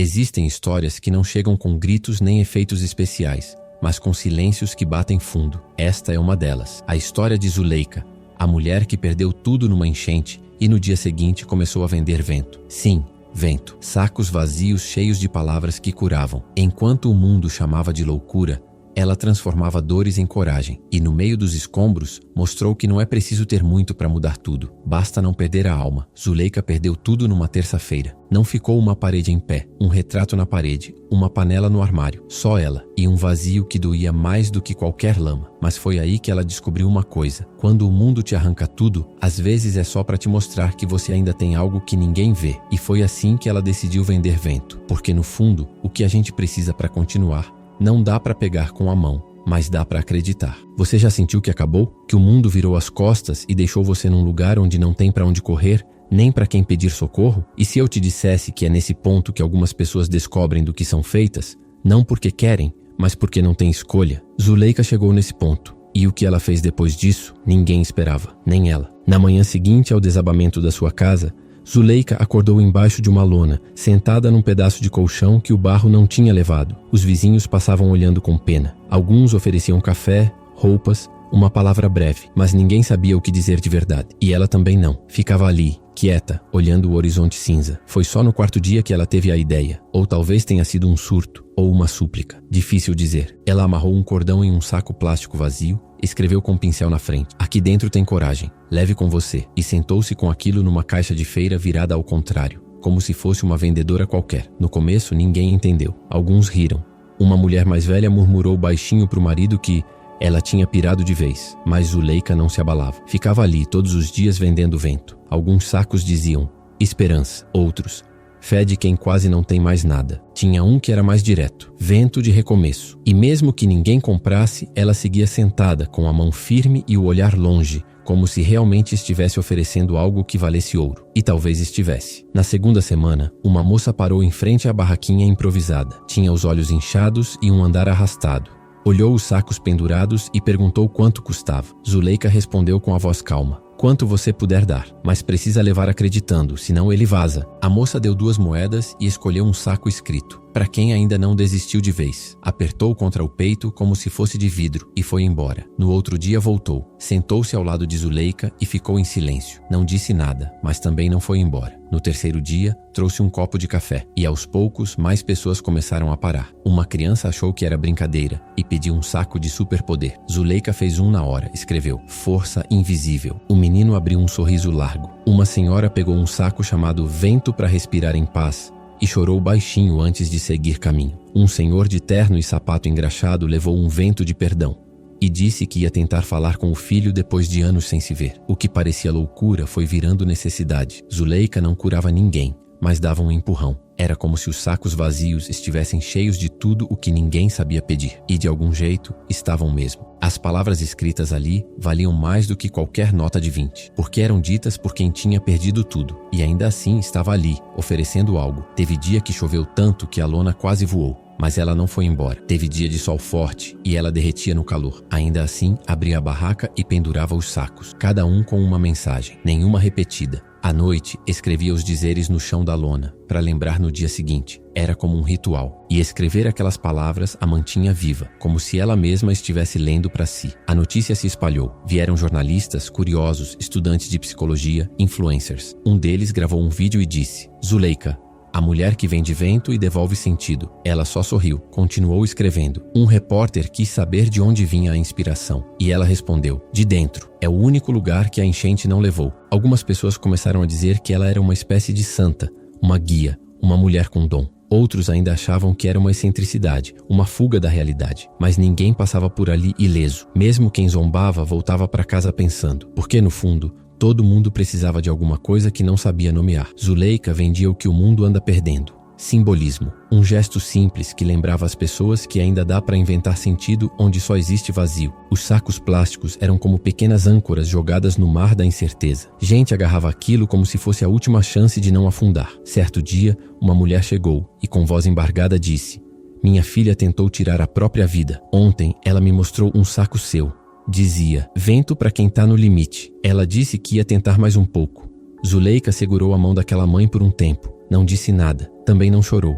Existem histórias que não chegam com gritos nem efeitos especiais, mas com silêncios que batem fundo. Esta é uma delas. A história de Zuleika, a mulher que perdeu tudo numa enchente e no dia seguinte começou a vender vento. Sim, vento. Sacos vazios cheios de palavras que curavam. Enquanto o mundo chamava de loucura, ela transformava dores em coragem e, no meio dos escombros, mostrou que não é preciso ter muito para mudar tudo. Basta não perder a alma. Zuleika perdeu tudo numa terça-feira. Não ficou uma parede em pé, um retrato na parede, uma panela no armário. Só ela e um vazio que doía mais do que qualquer lama. Mas foi aí que ela descobriu uma coisa. Quando o mundo te arranca tudo, às vezes é só para te mostrar que você ainda tem algo que ninguém vê. E foi assim que ela decidiu vender vento. Porque no fundo, o que a gente precisa para continuar não dá para pegar com a mão, mas dá para acreditar. Você já sentiu que acabou? Que o mundo virou as costas e deixou você num lugar onde não tem para onde correr, nem para quem pedir socorro? E se eu te dissesse que é nesse ponto que algumas pessoas descobrem do que são feitas, não porque querem, mas porque não têm escolha? Zuleika chegou nesse ponto. E o que ela fez depois disso, ninguém esperava, nem ela. Na manhã seguinte ao desabamento da sua casa, Zuleika acordou embaixo de uma lona, sentada num pedaço de colchão que o barro não tinha levado. Os vizinhos passavam olhando com pena. Alguns ofereciam café, roupas, uma palavra breve, mas ninguém sabia o que dizer de verdade. E ela também não. Ficava ali, quieta, olhando o horizonte cinza. Foi só no quarto dia que ela teve a ideia. Ou talvez tenha sido um surto, ou uma súplica. Difícil dizer. Ela amarrou um cordão em um saco plástico vazio, escreveu com um pincel na frente: "Aqui dentro tem coragem, leve com você", e sentou-se com aquilo numa caixa de feira virada ao contrário, como se fosse uma vendedora qualquer. No começo ninguém entendeu. Alguns riram. Uma mulher mais velha murmurou baixinho para o marido que ela tinha pirado de vez, mas Zuleika não se abalava. Ficava ali todos os dias vendendo vento. Alguns sacos diziam esperança, outros fé de quem quase não tem mais nada. Tinha um que era mais direto: vento de recomeço. E mesmo que ninguém comprasse, ela seguia sentada, com a mão firme e o olhar longe, como se realmente estivesse oferecendo algo que valesse ouro. E talvez estivesse. Na segunda semana, uma moça parou em frente à barraquinha improvisada. Tinha os olhos inchados e um andar arrastado. Olhou os sacos pendurados e perguntou quanto custava. Zuleika respondeu com a voz calma: "Quanto você puder dar, mas precisa levar acreditando, senão ele vaza." A moça deu 2 moedas e escolheu um saco escrito: "Para quem ainda não desistiu de vez." Apertou contra o peito como se fosse de vidro e foi embora. No outro dia voltou, sentou-se ao lado de Zuleika e ficou em silêncio. Não disse nada, mas também não foi embora. No terceiro dia, trouxe um copo de café e aos poucos mais pessoas começaram a parar. Uma criança achou que era brincadeira e pediu um saco de superpoder. Zuleika fez um na hora, escreveu: "Força invisível." O menino abriu um sorriso largo. Uma senhora pegou um saco chamado Vento para respirar em paz e chorou baixinho antes de seguir caminho. Um senhor de terno e sapato engraxado levou um vento de perdão e disse que ia tentar falar com o filho depois de anos sem se ver. O que parecia loucura foi virando necessidade. Zuleika não curava ninguém, mas dava um empurrão. Era como se os sacos vazios estivessem cheios de tudo o que ninguém sabia pedir. E de algum jeito, estavam mesmo. As palavras escritas ali valiam mais do que qualquer nota de 20, porque eram ditas por quem tinha perdido tudo. E ainda assim estava ali, oferecendo algo. Teve dia que choveu tanto que a lona quase voou. Mas ela não foi embora. Teve dia de sol forte e ela derretia no calor. Ainda assim, abria a barraca e pendurava os sacos, cada um com uma mensagem, nenhuma repetida. À noite, escrevia os dizeres no chão da lona, para lembrar no dia seguinte. Era como um ritual. E escrever aquelas palavras a mantinha viva, como se ela mesma estivesse lendo para si. A notícia se espalhou. Vieram jornalistas, curiosos, estudantes de psicologia, influencers. Um deles gravou um vídeo e disse: "Zuleika, a mulher que vende vento e devolve sentido." Ela só sorriu, continuou escrevendo. Um repórter quis saber de onde vinha a inspiração. E ela respondeu: "De dentro. É o único lugar que a enchente não levou." Algumas pessoas começaram a dizer que ela era uma espécie de santa, uma guia, uma mulher com dom. Outros ainda achavam que era uma excentricidade, uma fuga da realidade. Mas ninguém passava por ali ileso. Mesmo quem zombava voltava para casa pensando. Porque no fundo, todo mundo precisava de alguma coisa que não sabia nomear. Zuleika vendia o que o mundo anda perdendo: simbolismo. Um gesto simples que lembrava as pessoas que ainda dá para inventar sentido onde só existe vazio. Os sacos plásticos eram como pequenas âncoras jogadas no mar da incerteza. Gente agarrava aquilo como se fosse a última chance de não afundar. Certo dia, uma mulher chegou e com voz embargada disse: "Minha filha tentou tirar a própria vida. Ontem ela me mostrou um saco seu. Dizia: vento para quem tá no limite." Ela disse que ia tentar mais um pouco. Zuleika segurou a mão daquela mãe por um tempo. Não disse nada, também não chorou.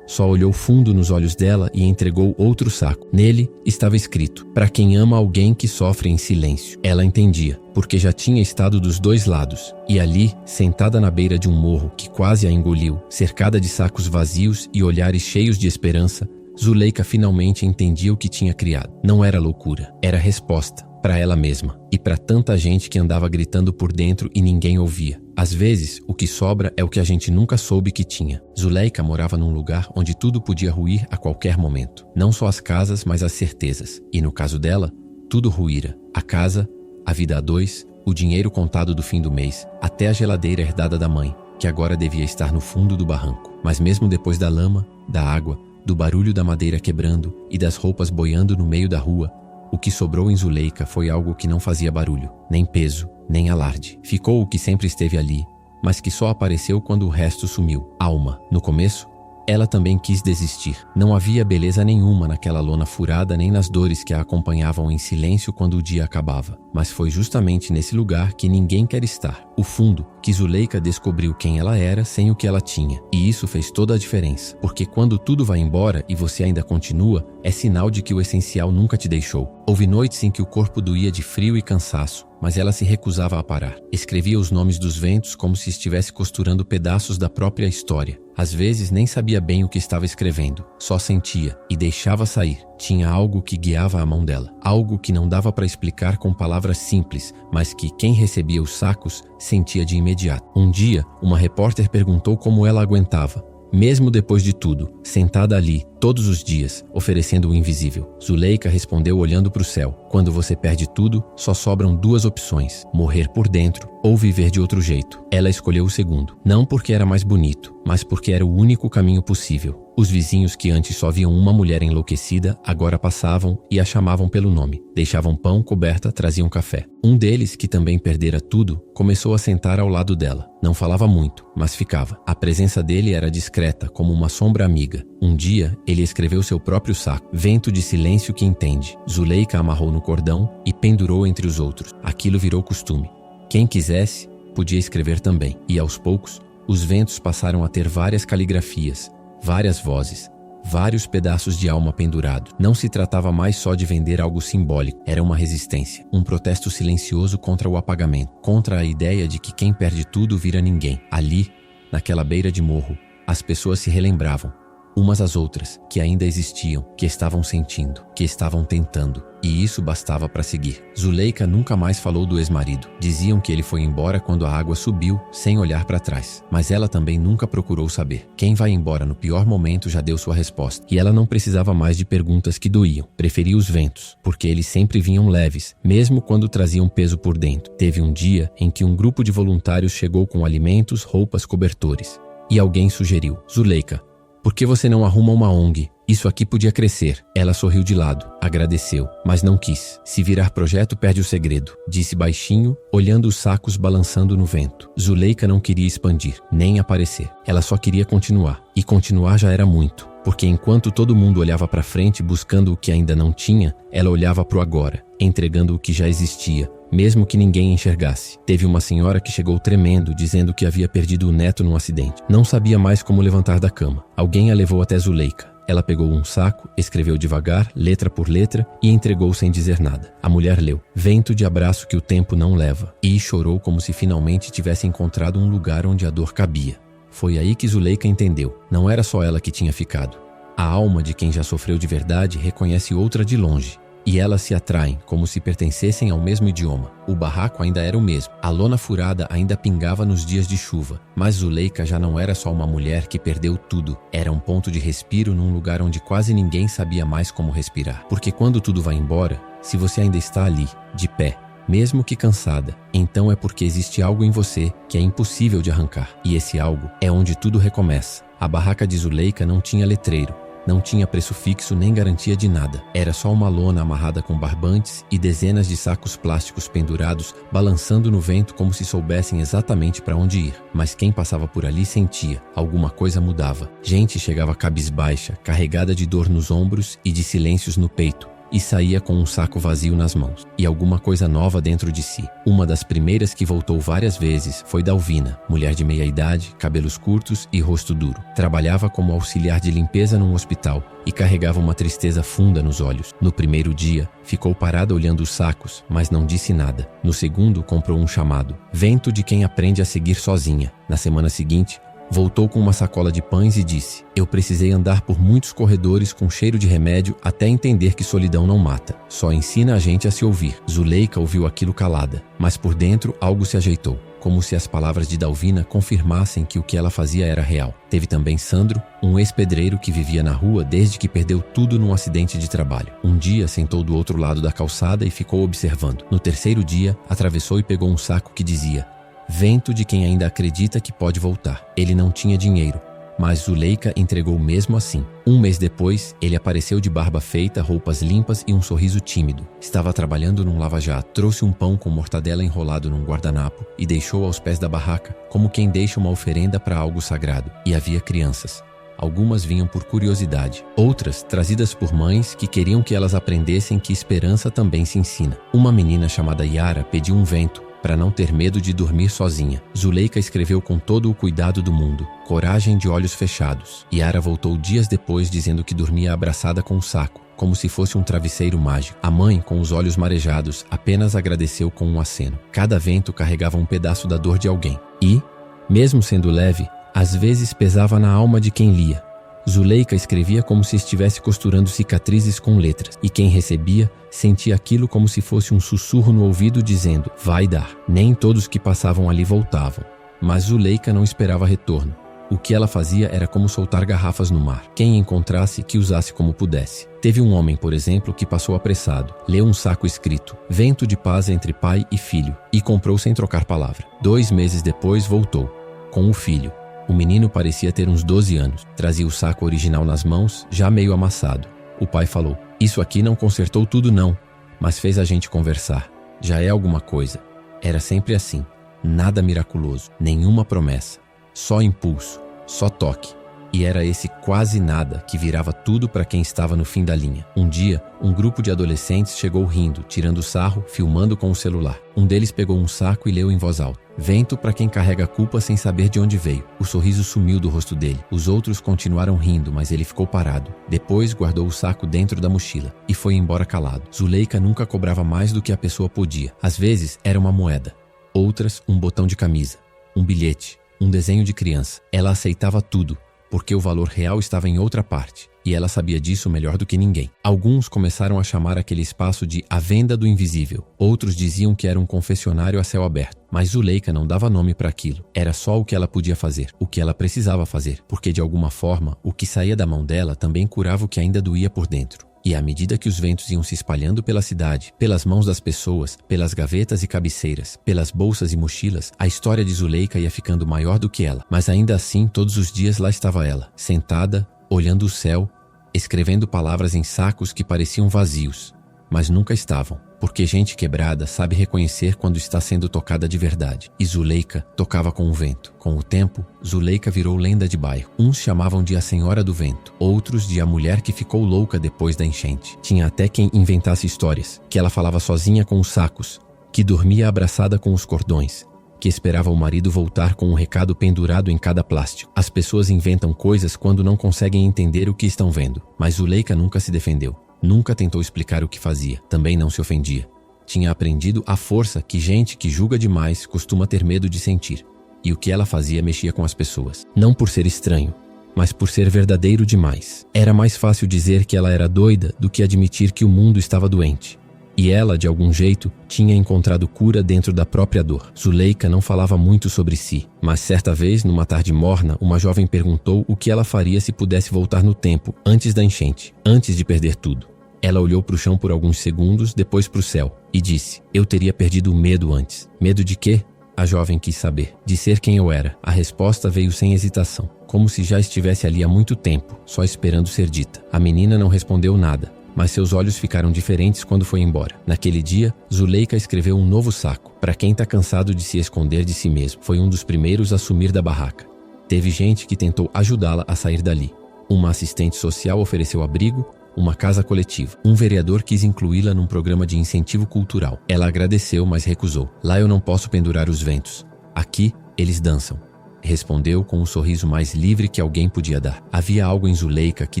Só olhou fundo nos olhos dela e entregou outro saco. Nele estava escrito: "Para quem ama alguém que sofre em silêncio." Ela entendia, porque já tinha estado dos dois lados. E ali, sentada na beira de um morro que quase a engoliu, cercada de sacos vazios e olhares cheios de esperança, Zuleika finalmente entendia o que tinha criado. Não era loucura, era resposta. Para ela mesma e para tanta gente que andava gritando por dentro e ninguém ouvia. Às vezes, o que sobra é o que a gente nunca soube que tinha. Zuleika morava num lugar onde tudo podia ruir a qualquer momento. Não só as casas, mas as certezas. E no caso dela, tudo ruíra. A casa, a vida a dois, o dinheiro contado do fim do mês, até a geladeira herdada da mãe, que agora devia estar no fundo do barranco. Mas mesmo depois da lama, da água, do barulho da madeira quebrando e das roupas boiando no meio da rua, o que sobrou em Zuleika foi algo que não fazia barulho, nem peso, nem alarde. Ficou o que sempre esteve ali, mas que só apareceu quando o resto sumiu. Alma. No começo, ela também quis desistir. Não havia beleza nenhuma naquela lona furada nem nas dores que a acompanhavam em silêncio quando o dia acabava. Mas foi justamente nesse lugar que ninguém quer estar. O fundo, que Zuleika descobriu quem ela era sem o que ela tinha. E isso fez toda a diferença. Porque quando tudo vai embora e você ainda continua, é sinal de que o essencial nunca te deixou. Houve noites em que o corpo doía de frio e cansaço, mas ela se recusava a parar. Escrevia os nomes dos ventos como se estivesse costurando pedaços da própria história. Às vezes nem sabia bem o que estava escrevendo, só sentia e deixava sair. Tinha algo que guiava a mão dela, algo que não dava para explicar com palavras simples, mas que quem recebia os sacos sentia de imediato. Um dia, uma repórter perguntou como ela aguentava. Mesmo depois de tudo, sentada ali, todos os dias, oferecendo o invisível. Zuleika respondeu olhando para o céu. Quando você perde tudo, só sobram duas opções: morrer por dentro ou viver de outro jeito. Ela escolheu o segundo. Não porque era mais bonito, mas porque era o único caminho possível. Os vizinhos que antes só viam uma mulher enlouquecida, agora passavam e a chamavam pelo nome. Deixavam pão, coberta, traziam café. Um deles, que também perdera tudo, começou a sentar ao lado dela. Não falava muito, mas ficava. A presença dele era discreta, como uma sombra amiga. Um dia, ele escreveu seu próprio saco, Vento de Silêncio que Entende. Zuleika amarrou no cordão e pendurou entre os outros. Aquilo virou costume. Quem quisesse, podia escrever também. E aos poucos, os ventos passaram a ter várias caligrafias, várias vozes, vários pedaços de alma pendurados. Não se tratava mais só de vender algo simbólico, era uma resistência, um protesto silencioso contra o apagamento, contra a ideia de que quem perde tudo vira ninguém. Ali, naquela beira de morro, as pessoas se relembravam, umas às outras, que ainda existiam, que estavam sentindo, que estavam tentando. E isso bastava para seguir. Zuleika nunca mais falou do ex-marido. Diziam que ele foi embora quando a água subiu, sem olhar para trás. Mas ela também nunca procurou saber. Quem vai embora no pior momento já deu sua resposta. E ela não precisava mais de perguntas que doíam. Preferia os ventos, porque eles sempre vinham leves, mesmo quando traziam peso por dentro. Teve um dia em que um grupo de voluntários chegou com alimentos, roupas, cobertores. E alguém sugeriu: Zuleika, por que você não arruma uma ONG? Isso aqui podia crescer. Ela sorriu de lado, agradeceu, mas não quis. Se virar projeto, perde o segredo, disse baixinho, olhando os sacos balançando no vento. Zuleika não queria expandir, nem aparecer. Ela só queria continuar. E continuar já era muito, porque enquanto todo mundo olhava para frente buscando o que ainda não tinha, ela olhava para o agora, entregando o que já existia, mesmo que ninguém enxergasse. Teve uma senhora que chegou tremendo, dizendo que havia perdido o neto num acidente. Não sabia mais como levantar da cama. Alguém a levou até Zuleika. Ela pegou um saco, escreveu devagar, letra por letra, e entregou sem dizer nada. A mulher leu: Vento de abraço que o tempo não leva. E chorou como se finalmente tivesse encontrado um lugar onde a dor cabia. Foi aí que Zuleika entendeu. Não era só ela que tinha ficado. A alma de quem já sofreu de verdade reconhece outra de longe. E elas se atraem, como se pertencessem ao mesmo idioma. O barraco ainda era o mesmo. A lona furada ainda pingava nos dias de chuva. Mas Zuleika já não era só uma mulher que perdeu tudo. Era um ponto de respiro num lugar onde quase ninguém sabia mais como respirar. Porque quando tudo vai embora, se você ainda está ali, de pé, mesmo que cansada, então é porque existe algo em você que é impossível de arrancar. E esse algo é onde tudo recomeça. A barraca de Zuleika não tinha letreiro. Não tinha preço fixo nem garantia de nada. Era só uma lona amarrada com barbantes e dezenas de sacos plásticos pendurados, balançando no vento como se soubessem exatamente para onde ir. Mas quem passava por ali sentia, alguma coisa mudava. Gente chegava cabisbaixa, carregada de dor nos ombros e de silêncios no peito, e saía com um saco vazio nas mãos e alguma coisa nova dentro de si. Uma das primeiras que voltou várias vezes foi Dalvina, mulher de meia-idade, cabelos curtos e rosto duro. Trabalhava como auxiliar de limpeza num hospital e carregava uma tristeza funda nos olhos. No primeiro dia, ficou parada olhando os sacos, mas não disse nada. No segundo, comprou um chamado, Vento de quem aprende a seguir sozinha. Na semana seguinte, voltou com uma sacola de pães e disse: eu precisei andar por muitos corredores com cheiro de remédio até entender que solidão não mata, só ensina a gente a se ouvir. Zuleika ouviu aquilo calada, mas por dentro algo se ajeitou, como se as palavras de Dalvina confirmassem que o que ela fazia era real. Teve também Sandro, um ex-pedreiro que vivia na rua desde que perdeu tudo num acidente de trabalho. Um dia sentou do outro lado da calçada e ficou observando. No terceiro dia, atravessou e pegou um saco que dizia: Vento de quem ainda acredita que pode voltar. Ele não tinha dinheiro, mas Zuleika entregou mesmo assim. Um mês depois, ele apareceu de barba feita, roupas limpas e um sorriso tímido. Estava trabalhando num lava-jato. Trouxe um pão com mortadela enrolado num guardanapo e deixou aos pés da barraca, como quem deixa uma oferenda para algo sagrado. E havia crianças. Algumas vinham por curiosidade, outras trazidas por mães que queriam que elas aprendessem que esperança também se ensina. Uma menina chamada Yara pediu um vento para não ter medo de dormir sozinha. Zuleika escreveu com todo o cuidado do mundo, coragem de olhos fechados. Yara voltou dias depois dizendo que dormia abraçada com um saco, como se fosse um travesseiro mágico. A mãe, com os olhos marejados, apenas agradeceu com um aceno. Cada vento carregava um pedaço da dor de alguém. E, mesmo sendo leve, às vezes pesava na alma de quem lia. Zuleika escrevia como se estivesse costurando cicatrizes com letras, e quem recebia sentia aquilo como se fosse um sussurro no ouvido dizendo: vai dar. Nem todos que passavam ali voltavam, mas Zuleika não esperava retorno. O que ela fazia era como soltar garrafas no mar. Quem encontrasse, que usasse como pudesse. Teve um homem, por exemplo, que passou apressado, leu um saco escrito Vento de paz entre pai e filho, e comprou sem trocar palavra. 2 meses depois voltou, com o filho. O menino parecia ter uns 12 anos. Trazia o saco original nas mãos, já meio amassado. O pai falou: isso aqui não consertou tudo não, mas fez a gente conversar. Já é alguma coisa. Era sempre assim. Nada miraculoso, nenhuma promessa. Só impulso, só toque. E era esse quase nada que virava tudo para quem estava no fim da linha. Um dia, um grupo de adolescentes chegou rindo, tirando sarro, filmando com o celular. Um deles pegou um saco e leu em voz alta: Vento para quem carrega a culpa sem saber de onde veio. O sorriso sumiu do rosto dele. Os outros continuaram rindo, mas ele ficou parado. Depois guardou o saco dentro da mochila e foi embora calado. Zuleika nunca cobrava mais do que a pessoa podia. Às vezes era uma moeda, outras um botão de camisa, um bilhete, um desenho de criança. Ela aceitava tudo, porque o valor real estava em outra parte, e ela sabia disso melhor do que ninguém. Alguns começaram a chamar aquele espaço de a venda do invisível. Outros diziam que era um confessionário a céu aberto. Mas Zuleika não dava nome para aquilo. Era só o que ela podia fazer, o que ela precisava fazer, porque de alguma forma, o que saía da mão dela também curava o que ainda doía por dentro. E à medida que os ventos iam se espalhando pela cidade, pelas mãos das pessoas, pelas gavetas e cabeceiras, pelas bolsas e mochilas, a história de Zuleika ia ficando maior do que ela. Mas ainda assim, todos os dias lá estava ela, sentada, olhando o céu, escrevendo palavras em sacos que pareciam vazios, mas nunca estavam, porque gente quebrada sabe reconhecer quando está sendo tocada de verdade. E Zuleika tocava com o vento. Com o tempo, Zuleika virou lenda de bairro. Uns chamavam de a Senhora do Vento, outros de a mulher que ficou louca depois da enchente. Tinha até quem inventasse histórias, que ela falava sozinha com os sacos, que dormia abraçada com os cordões, que esperava o marido voltar com um recado pendurado em cada plástico. As pessoas inventam coisas quando não conseguem entender o que estão vendo, mas Zuleika nunca se defendeu. Nunca tentou explicar o que fazia, também não se ofendia. Tinha aprendido a força que gente que julga demais costuma ter medo de sentir. E o que ela fazia mexia com as pessoas. Não por ser estranho, mas por ser verdadeiro demais. Era mais fácil dizer que ela era doida do que admitir que o mundo estava doente. E ela, de algum jeito, tinha encontrado cura dentro da própria dor. Zuleika não falava muito sobre si, mas certa vez, numa tarde morna, uma jovem perguntou o que ela faria se pudesse voltar no tempo, antes da enchente, antes de perder tudo. Ela olhou para o chão por alguns segundos, depois para o céu, e disse: eu teria perdido o medo antes. Medo de quê? A jovem quis saber. De ser quem eu era. A resposta veio sem hesitação, como se já estivesse ali há muito tempo, só esperando ser dita. A menina não respondeu nada, mas seus olhos ficaram diferentes quando foi embora. Naquele dia, Zuleika escreveu um novo saco. Para quem está cansado de se esconder de si mesmo. Foi um dos primeiros a sumir da barraca. Teve gente que tentou ajudá-la a sair dali. Uma assistente social ofereceu abrigo, uma casa coletiva. Um vereador quis incluí-la num programa de incentivo cultural. Ela agradeceu, mas recusou. Lá eu não posso pendurar os ventos. Aqui, eles dançam. Respondeu com o sorriso mais livre que alguém podia dar. Havia algo em Zuleika que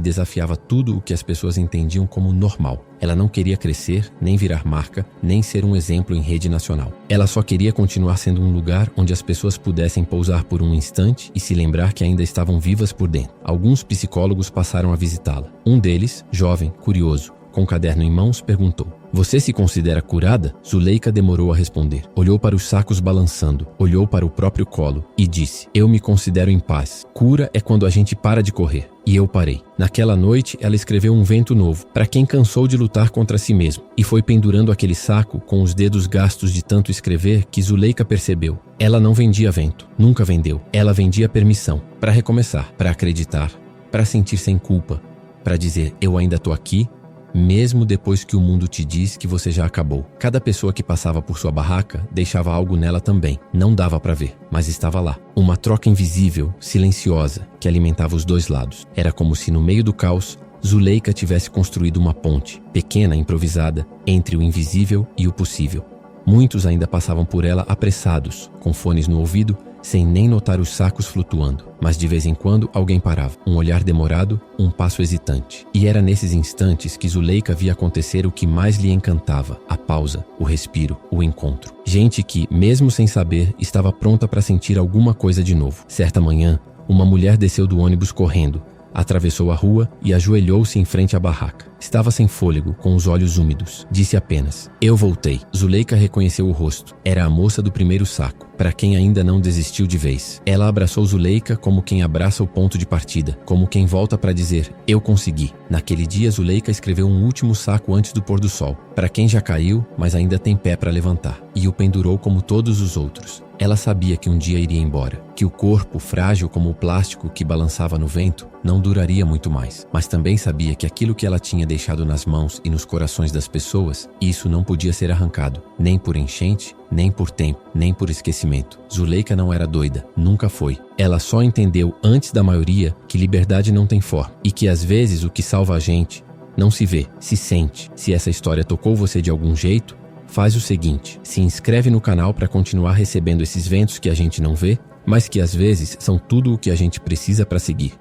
desafiava tudo o que as pessoas entendiam como normal. Ela não queria crescer, nem virar marca, nem ser um exemplo em rede nacional. Ela só queria continuar sendo um lugar onde as pessoas pudessem pousar por um instante e se lembrar que ainda estavam vivas por dentro. Alguns psicólogos passaram a visitá-la. Um deles, jovem, curioso, com um caderno em mãos, perguntou: "Você se considera curada?" Zuleika demorou a responder. Olhou para os sacos balançando, olhou para o próprio colo e disse: "Eu me considero em paz. Cura é quando a gente para de correr." E eu parei. Naquela noite, ela escreveu um vento novo, para quem cansou de lutar contra si mesmo, e foi pendurando aquele saco com os dedos gastos de tanto escrever que Zuleika percebeu. Ela não vendia vento, nunca vendeu. Ela vendia permissão, para recomeçar, para acreditar, para sentir sem culpa, para dizer: "Eu ainda tô aqui", mesmo depois que o mundo te diz que você já acabou. Cada pessoa que passava por sua barraca deixava algo nela também. Não dava para ver, mas estava lá. Uma troca invisível, silenciosa, que alimentava os dois lados. Era como se no meio do caos, Zuleika tivesse construído uma ponte, pequena, improvisada, entre o invisível e o possível. Muitos ainda passavam por ela apressados, com fones no ouvido, sem nem notar os sacos flutuando. Mas de vez em quando alguém parava. Um olhar demorado, um passo hesitante. E era nesses instantes que Zuleika via acontecer o que mais lhe encantava: a pausa, o respiro, o encontro. Gente que, mesmo sem saber, estava pronta para sentir alguma coisa de novo. Certa manhã, uma mulher desceu do ônibus correndo, atravessou a rua e ajoelhou-se em frente à barraca. Estava sem fôlego, com os olhos úmidos. Disse apenas: "Eu voltei." Zuleika reconheceu o rosto. Era a moça do primeiro saco, para quem ainda não desistiu de vez. Ela abraçou Zuleika como quem abraça o ponto de partida, como quem volta para dizer: "Eu consegui." Naquele dia, Zuleika escreveu um último saco antes do pôr do sol, para quem já caiu, mas ainda tem pé para levantar, e o pendurou como todos os outros. Ela sabia que um dia iria embora, que o corpo, frágil como o plástico que balançava no vento, não duraria muito mais. Mas também sabia que aquilo que ela tinha deixado nas mãos e nos corações das pessoas, isso não podia ser arrancado, nem por enchente, nem por tempo, nem por esquecimento. Zuleika não era doida, nunca foi. Ela só entendeu antes da maioria que liberdade não tem forma e que às vezes o que salva a gente não se vê, se sente. Se essa história tocou você de algum jeito, faz o seguinte: se inscreve no canal para continuar recebendo esses ventos que a gente não vê, mas que às vezes são tudo o que a gente precisa para seguir.